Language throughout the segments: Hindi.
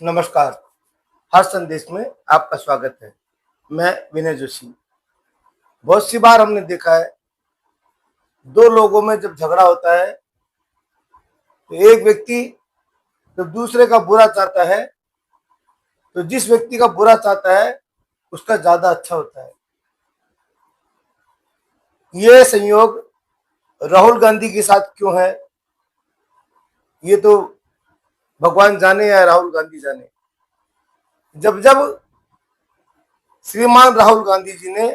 नमस्कार। हर संदेश में आपका स्वागत है। मैं विनय जोशी। बहुत सी बार हमने देखा है, दो लोगों में जब झगड़ा होता है तो एक व्यक्ति जब दूसरे का बुरा चाहता है तो जिस व्यक्ति का बुरा चाहता है उसका ज्यादा अच्छा होता है। ये संयोग राहुल गांधी के साथ क्यों है, ये तो भगवान जाने या राहुल गांधी जाने। जब जब श्रीमान राहुल गांधी जी ने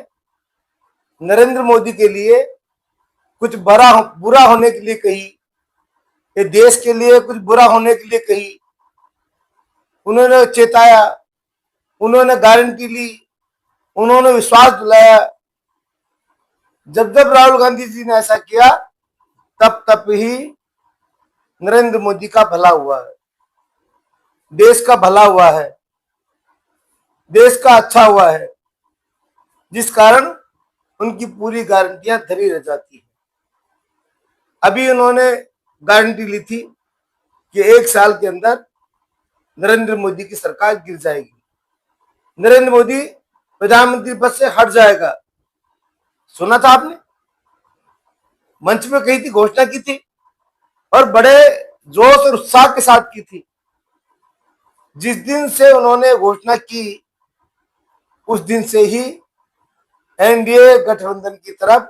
नरेंद्र मोदी के लिए कुछ बुरा होने के लिए कही, ये देश के लिए कुछ बुरा होने के लिए कही, उन्होंने चेताया, उन्होंने गारंटी ली, उन्होंने विश्वास दिलाया। जब जब राहुल गांधी जी ने ऐसा किया तब तब ही नरेंद्र मोदी का भला हुआ है, देश का भला हुआ है, देश का अच्छा हुआ है, जिस कारण उनकी पूरी गारंटियां धरी रह जाती है। अभी उन्होंने गारंटी ली थी कि 1 साल के अंदर नरेंद्र मोदी की सरकार गिर जाएगी, नरेंद्र मोदी प्रधानमंत्री पद से हट जाएगा। सुना था आपने? मंच में कही थी, घोषणा की थी और बड़े जोश और उत्साह के साथ की थी। जिस दिन से उन्होंने घोषणा की उस दिन से ही एनडीए गठबंधन की तरफ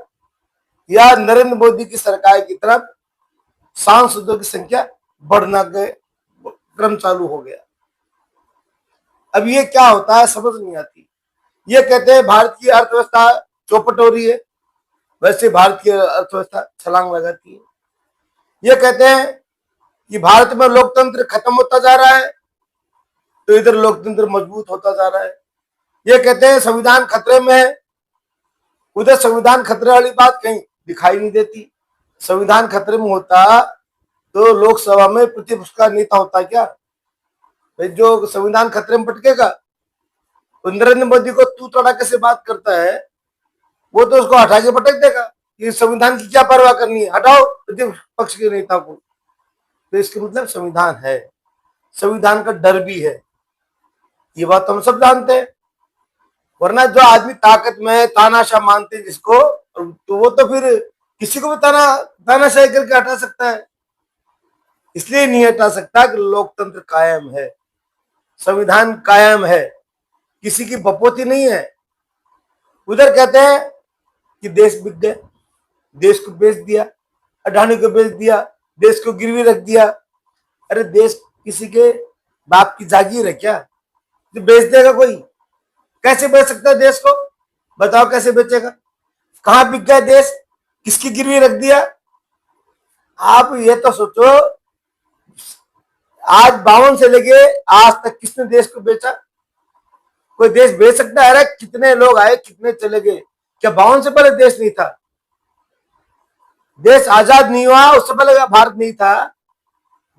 या नरेंद्र मोदी की सरकार की तरफ सांसदों की संख्या बढ़ना गए क्रम चालू हो गया। अब ये क्या होता है समझ नहीं आती। ये कहते हैं भारत की अर्थव्यवस्था चौपट हो रही है, वैसे भारत की अर्थव्यवस्था छलांग लगाती है। ये कहते हैं कि भारत में लोकतंत्र खत्म होता जा रहा है, तो इधर लोकतंत्र मजबूत होता जा रहा है। ये कहते हैं संविधान खतरे में है, उधर संविधान खतरे वाली बात कहीं दिखाई नहीं देती। संविधान खतरे में होता तो लोकसभा में प्रतिपक्ष का नेता होता क्या? जो संविधान खतरे में पटकेगा, तो नरेंद्र मोदी को तू तड़ाके से बात करता है, वो तो उसको हटा के पटक देगा कि संविधान की क्या परवाह करनी है, हटाओ प्रतिपक्ष के नेता को। तो इसके मतलब संविधान है, संविधान का डर भी है, ये बात हम सब जानते हैं। वरना जो आदमी ताकत में तानाशाह मानते हैं जिसको, तो वो तो फिर किसी को भी तानाशाही करके हटा सकता है। इसलिए नहीं हटा सकता कि लोकतंत्र कायम है, संविधान कायम है, किसी की बपोती नहीं है। उधर कहते हैं कि देश बिक गए, देश को बेच दिया, अडानी को बेच दिया, देश को गिरवी रख दिया। अरे देश किसी के बाप की जागीर है क्या जो बेच देगा कोई? कैसे बेच सकता है देश को? बताओ कैसे बेचेगा? कहां बिक गया देश, किसकी गिरवी रख दिया? आप ये तो सोचो, आज 52 से लेके आज तक किसने देश को बेचा? कोई देश बेच सकता है? अरे कितने लोग आए, कितने चले गए। क्या 52 से पहले देश नहीं था? देश आजाद नहीं हुआ उससे पहले भारत नहीं था?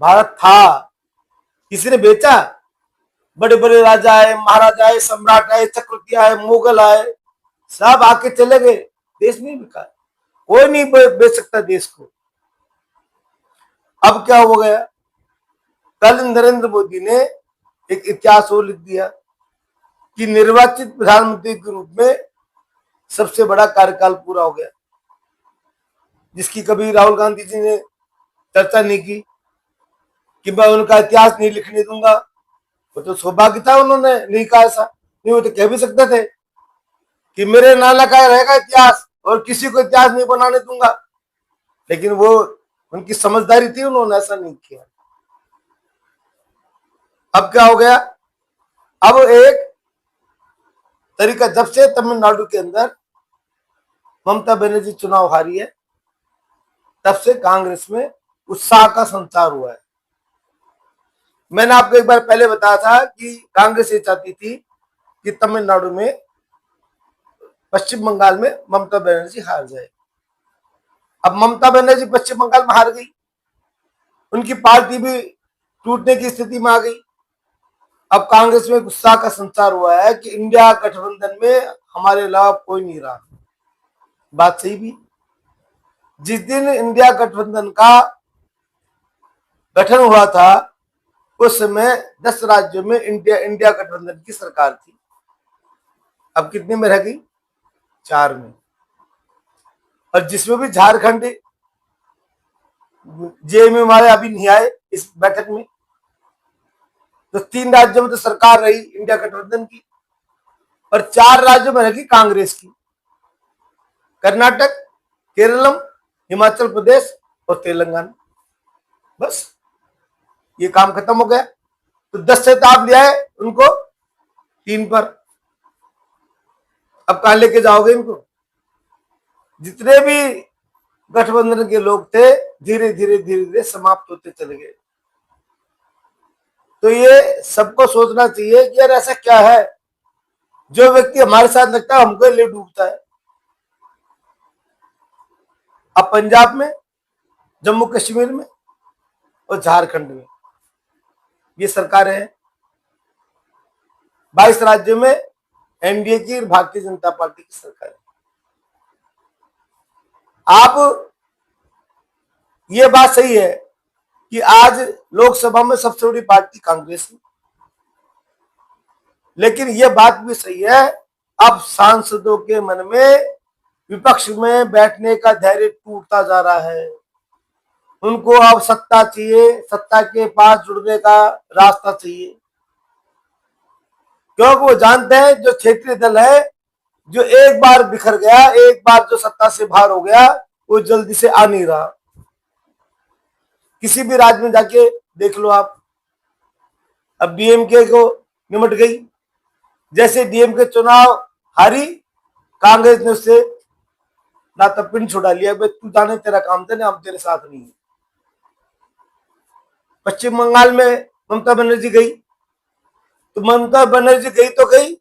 भारत था। किसी ने बेचा? बड़े बड़े राजा आए, महाराजा आए, सम्राट आए, चक्रवर्ती आए, मुगल आए, सब आके चले गए, देश नहीं बिका। कोई नहीं बेच सकता देश को। अब क्या हो गया? कल नरेंद्र मोदी ने एक इतिहास और लिख दिया कि निर्वाचित प्रधानमंत्री के रूप में सबसे बड़ा कार्यकाल पूरा हो गया, जिसकी कभी राहुल गांधी जी ने चर्चा नहीं की कि मैं उनका इतिहास नहीं लिखने दूंगा। वो तो सौभाग्य था, उन्होंने नहीं कहा ऐसा। नहीं, वो तो कह भी सकते थे कि मेरे नाला का रहेगा इतिहास और किसी को इतिहास नहीं बनाने दूंगा, लेकिन वो उनकी समझदारी थी, उन्होंने ऐसा नहीं किया। अब क्या हो गया? अब एक तरीका, जब से तमिलनाडु के अंदर ममता बनर्जी चुनाव हारी है, तब से कांग्रेस में उत्साह का संचार हुआ है। मैंने आपको एक बार पहले बताया था कि कांग्रेस ये चाहती थी कि तमिलनाडु में, पश्चिम बंगाल में ममता बनर्जी हार जाए। अब ममता बनर्जी पश्चिम बंगाल में हार गई, उनकी पार्टी भी टूटने की स्थिति में आ गई। अब कांग्रेस में गुस्सा का संचार हुआ है कि इंडिया गठबंधन में हमारे अलावा कोई नहीं रहा। बात सही भी। जिस दिन इंडिया गठबंधन का गठन हुआ था उस समय 10 राज्यों में इंडिया गठबंधन की सरकार थी। अब कितने में रह गई? 4 में। और जिसमें भी झारखंड, जेएमयू वाले अभी नहीं आए इस बैठक में, तो 3 राज्यों में तो सरकार रही इंडिया गठबंधन की, और 4 राज्यों में रही कांग्रेस की, कर्नाटक, केरलम, हिमाचल प्रदेश और तेलंगाना। बस ये काम खत्म हो गया। तो 10 से तो आप ले आए उनको 3 पर, अब कहां लेके जाओगे इनको? जितने भी गठबंधन के लोग थे धीरे धीरे समाप्त होते चले गए। तो ये सबको सोचना चाहिए कि यार ऐसा क्या है जो व्यक्ति हमारे साथ लगता है हमको ले डूबता है। अब पंजाब में, जम्मू कश्मीर में और झारखंड में ये सरकारें हैं। 22 राज्यों में एनडीए की और भारतीय जनता पार्टी की सरकार है। आप ये बात सही है कि आज लोकसभा में सबसे बड़ी पार्टी कांग्रेस है, लेकिन यह बात भी सही है अब सांसदों के मन में विपक्ष में बैठने का धैर्य टूटता जा रहा है। उनको अब सत्ता चाहिए, सत्ता के पास जुड़ने का रास्ता चाहिए, क्योंकि वो जानते हैं जो क्षेत्रीय दल है जो एक बार बिखर गया, एक बार जो सत्ता से बाहर हो गया, वो जल्दी से आ नहीं रहा। किसी भी राज्य में जाके देख लो आप, अब डीएमके को निमट गई। जैसे डीएमके चुनाव हारी, कांग्रेस ने उससे नाता पिंड छुड़ा लिया, तू जाने तेरा काम था ना, हम तेरे साथ नहीं है। पश्चिम बंगाल में ममता बनर्जी गई, तो ममता बनर्जी गई तो गई,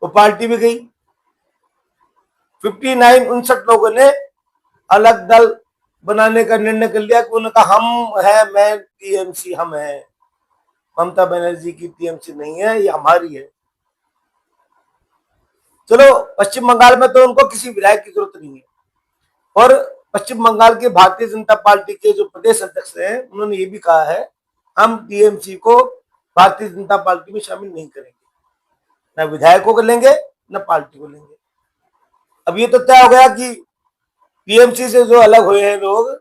वो पार्टी भी गई। 59 लोगों ने अलग दल बनाने का निर्णय कर लिया कि उनका हम है, मैं टीएमसी हम है, ममता बनर्जी की टीएमसी नहीं है, ये हमारी है। चलो पश्चिम बंगाल में तो उनको किसी विधायक की जरूरत नहीं है, और पश्चिम बंगाल के भारतीय जनता पार्टी के जो प्रदेश अध्यक्ष हैं उन्होंने ये भी कहा है हम टीएमसी को भारतीय जनता पार्टी में शामिल नहीं करेंगे, न विधायकों को लेंगे न पार्टी को लेंगे। अब ये तो तय हो गया कि टीएमसी से जो अलग हुए हैं लोग,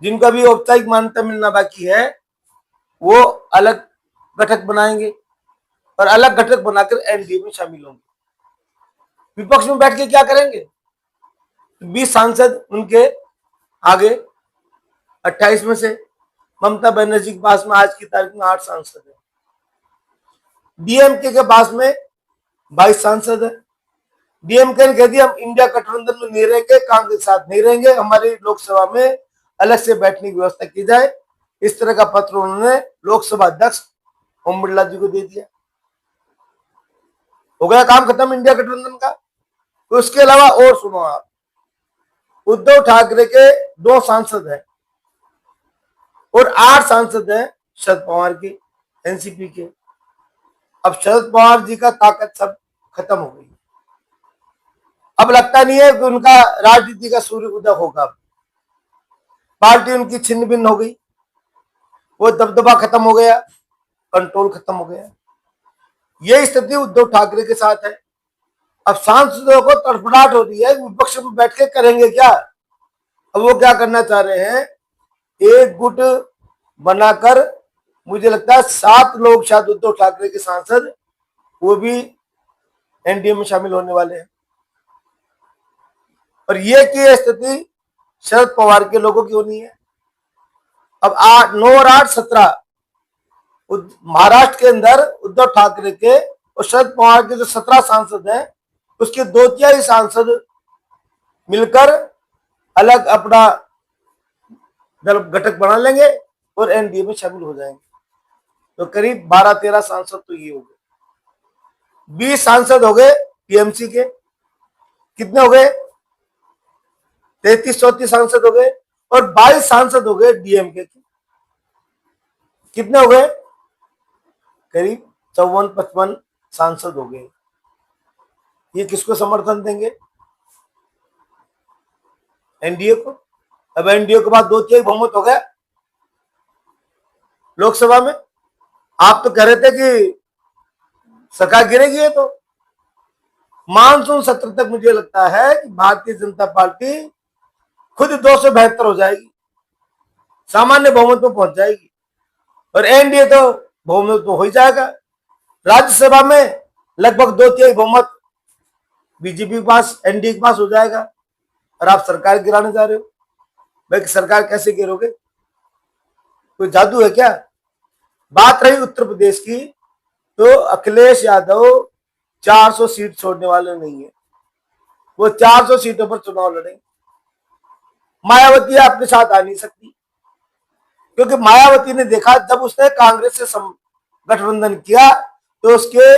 जिनका भी औपचारिक मान्यता मिलना बाकी है, वो अलग घटक बनाएंगे और अलग घटक बनाकर एनडीए में शामिल होंगे। विपक्ष में बैठ के क्या करेंगे? 20 सांसद उनके आगे, 28 में से ममता बनर्जी के पास में आज की तारीख में 8 सांसद है, डीएमके के पास में 22 सांसद है। डीएमके ने कह दिया हम इंडिया गठबंधन में नहीं रहेंगे, कांग्रेस के साथ नहीं रहेंगे, हमारी लोकसभा में अलग से बैठने की व्यवस्था की जाए। इस तरह का पत्र उन्होंने लोकसभा अध्यक्ष ओम बिरला जी को दे दिया। हो गया काम खत्म इंडिया गठबंधन का। उसके अलावा और सुनो आप, उद्धव ठाकरे के 2 सांसद हैं और 8 सांसद हैं शरद पवार के, एनसीपी के। अब शरद पवार जी का ताकत सब खत्म हो गई। अब लगता नहीं है कि उनका राजनीति का सूर्य उदय होगा। पार्टी उनकी छिन्न भिन्न हो गई, वो दबदबा खत्म हो गया, कंट्रोल खत्म हो गया। यही स्थिति उद्धव ठाकरे के साथ है। अब सांसदों को तड़फड़ाहट हो रही है, विपक्ष में बैठ के करेंगे क्या। अब वो क्या करना चाह रहे हैं, एक गुट बनाकर, मुझे लगता है 7 लोग शायद उद्धव ठाकरे के सांसद वो भी एनडीए में शामिल होने वाले हैं। और ये की स्थिति शरद पवार के लोगों की होनी है। अब 8, 9 और 8, 17 महाराष्ट्र के अंदर उद्धव ठाकरे के और शरद पवार के जो 17 सांसद हैं, उसके 2/3 सांसद मिलकर अलग अपना दल घटक बना लेंगे और एनडीए में शामिल हो जाएंगे। तो करीब 12-13 सांसद तो ये हो गए। 20 सांसद हो गए टीएमसी के, कितने हो गए? 33-34 सांसद हो गए, और 22 सांसद हो गए डीएमके के। कितने हो गए? करीब 54-55 सांसद हो गए। ये किसको समर्थन देंगे? एनडीए को। अब एनडीए के बाद 2/3 बहुमत हो गया लोकसभा में, आप तो कह रहे थे कि सरकार गिरेगी, है तो मानसून सत्र तक मुझे लगता है कि भारतीय जनता पार्टी खुद 272 हो जाएगी, सामान्य बहुमत में पहुंच जाएगी, और एनडीए तो बहुमत तो हो ही जाएगा। राज्यसभा में लगभग 2/3 बहुमत बीजेपी के पास, एनडीए के पास हो जाएगा, और आप सरकार गिराने जा रहे हो। भाई सरकार कैसे गिरोगे? कोई जादू है क्या? बात रही उत्तर प्रदेश की, तो अखिलेश यादव 400 सीट छोड़ने वाले नहीं है, वो 400 सीटों पर चुनाव लड़ेंगे। मायावती आपके साथ आ नहीं सकती, क्योंकि मायावती ने देखा जब उसने कांग्रेस से गठबंधन किया तो उसके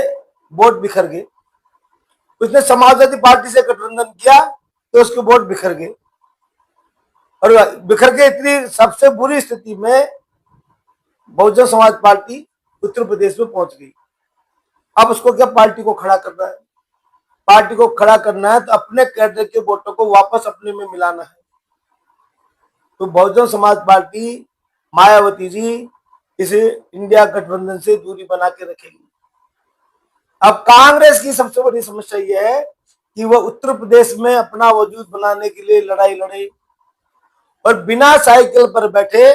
वोट बिखर गए, उसने समाजवादी पार्टी से गठबंधन किया तो उसके वोट बिखर गए, और बिखर के इतनी सबसे बुरी स्थिति में बहुजन समाज पार्टी उत्तर प्रदेश में पहुंच गई। अब उसको क्या पार्टी को खड़ा करना है? पार्टी को खड़ा करना है तो अपने कैडर के वोटों को वापस अपने में मिलाना है। तो बहुजन समाज पार्टी, मायावती जी इसे इंडिया गठबंधन से दूरी बना के रखेगी। अब कांग्रेस की सबसे बड़ी समस्या यह है कि वह उत्तर प्रदेश में अपना वजूद बनाने के लिए लड़ाई लड़े, और बिना साइकिल पर बैठे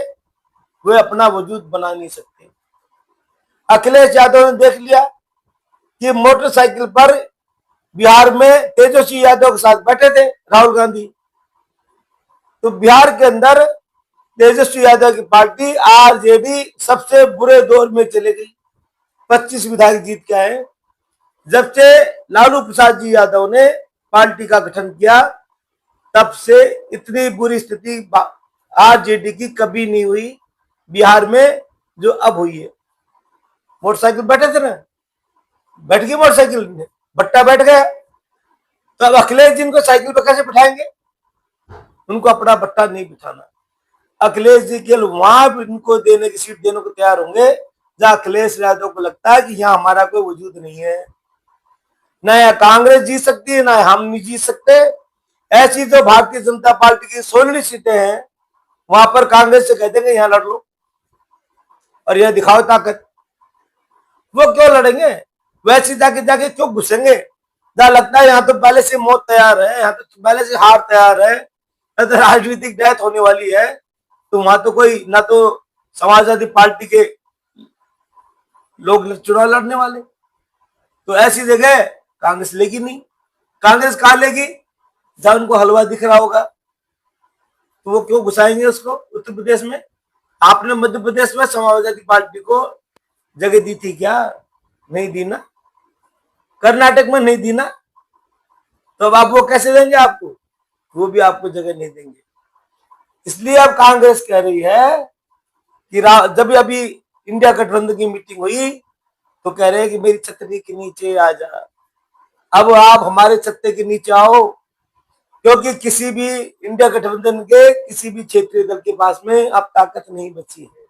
वे अपना वजूद बना नहीं सकते। अखिलेश यादव ने देख लिया कि मोटरसाइकिल पर बिहार में तेजस्वी यादव के साथ बैठे थे राहुल गांधी, तो बिहार के अंदर तेजस्वी यादव की पार्टी आरजेडी सबसे बुरे दौर में चले गई, 25 विधायक जीत के आए। जब से लालू प्रसाद जी यादव ने पार्टी का गठन किया, तब से इतनी बुरी स्थिति आरजेडी की कभी नहीं हुई बिहार में जो अब हुई है। मोटरसाइकिल बैठे थे ना, बैठ गई मोटरसाइकिल में, भट्टा बैठ गया, तो अब अखिलेश जी को साइकिल पर कैसे बिठाएंगे? उनको अपना भट्टा नहीं बिठाना। अखिलेश जी केवल वहां भी उनको देने की सीट देने को तैयार होंगे जहां अखिलेश यादव को लगता है कि यहाँ हमारा कोई वजूद नहीं है, न कांग्रेस जीत सकती है, ना हम नहीं जीत सकते। ऐसी जो भारतीय जनता पार्टी की 16 सीटें हैं, वहां पर कांग्रेस से कह देंगे यहां लड़ लो और यह दिखाओ ताकत। वो क्यों लड़ेंगे? वैसे जाके जाके क्यों घुसेंगे जहां लगता है यहाँ तो पहले से मौत तैयार है, यहाँ तो पहले से हार तैयार है, तो राजनीतिक डेथ होने वाली है, तो वहां तो कोई ना तो समाजवादी पार्टी के लोग चुनाव लड़ने वाले, तो ऐसी जगह कांग्रेस लेगी नहीं। कांग्रेस कहां लेगी? जहां उनको हलवा दिख रहा होगा, तो वो क्यों घुसाएंगे उसको उत्तर प्रदेश में? आपने मध्य प्रदेश में समाजवादी पार्टी को जगह दी थी क्या? नहीं दी ना। कर्नाटक में नहीं दी ना, तो अब आप वो कैसे देंगे आपको? वो भी आपको जगह नहीं देंगे। इसलिए अब कांग्रेस कह रही है कि जब अभी इंडिया गठबंधन की मीटिंग हुई तो कह रहे हैं कि मेरी छतरी के नीचे आ जा। अब आप हमारे छत्ते के नीचे आओ, क्योंकि किसी भी इंडिया गठबंधन के किसी भी क्षेत्रीय दल के पास में अब ताकत नहीं बची है।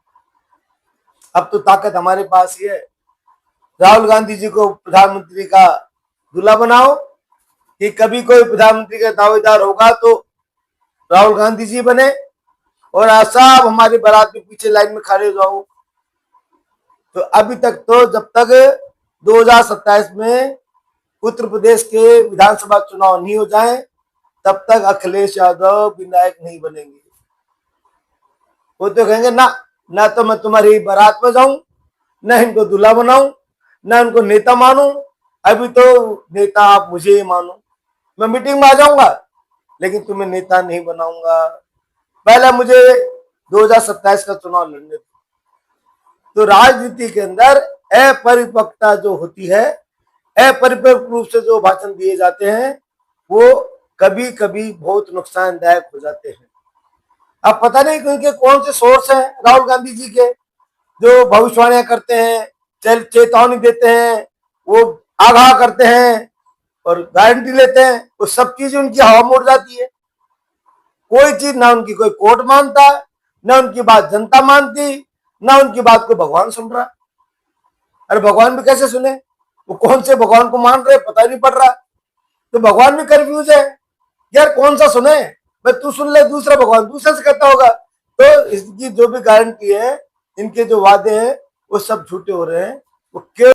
अब तो ताकत हमारे पास ही है। राहुल गांधी जी को प्रधानमंत्री का दूल्हा बनाओ, कि कभी कोई प्रधानमंत्री का दावेदार होगा तो राहुल गांधी जी बने, और सब हमारे बारात में पीछे लाइन में खड़े जाओ। तो अभी तक तो जब तक 2027 में उत्तर प्रदेश के विधानसभा चुनाव नहीं हो जाए, तब तक अखिलेश यादव विधायक नहीं बनेंगे। वो तो कहेंगे ना तो मैं तुम्हारी बारात में जाऊं, न इनको दूल्हा बनाऊं, न इनको नेता मानूं। अभी तो नेता आप मुझे ही मानो, मैं मीटिंग में आ जाऊंगा लेकिन तुम्हें नेता नहीं बनाऊंगा, पहले मुझे 2027 का चुनाव लड़ने दो। तो राजनीति के अंदर अपरिपक्वता जो होती है, अपरिपक्व रूप से जो भाषण दिए जाते हैं, वो कभी कभी बहुत नुकसानदायक हो जाते हैं। अब पता नहीं उनके कौन से सोर्स हैं राहुल गांधी जी के, जो भविष्यवाणियां करते हैं, चेतावनी देते हैं, वो आगाह करते हैं और गारंटी लेते हैं, वो सब चीज उनकी हवा में उड़ जाती है। कोई चीज ना उनकी कोई कोर्ट मानता, ना उनकी बात जनता मानती, ना उनकी बात को भगवान सुन रहा। अरे भगवान भी कैसे सुने? वो कौन से भगवान को मान रहे पता नहीं पड़ रहा, तो भगवान भी कंफ्यूज है यार, कौन सा सुने? भाई तू सुन ले, दूसरा भगवान दूसरे से कहता होगा। तो इसकी जो भी गारंटी है, इनके जो वादे हैं, वो सब झूठे हो रहे हैं। वो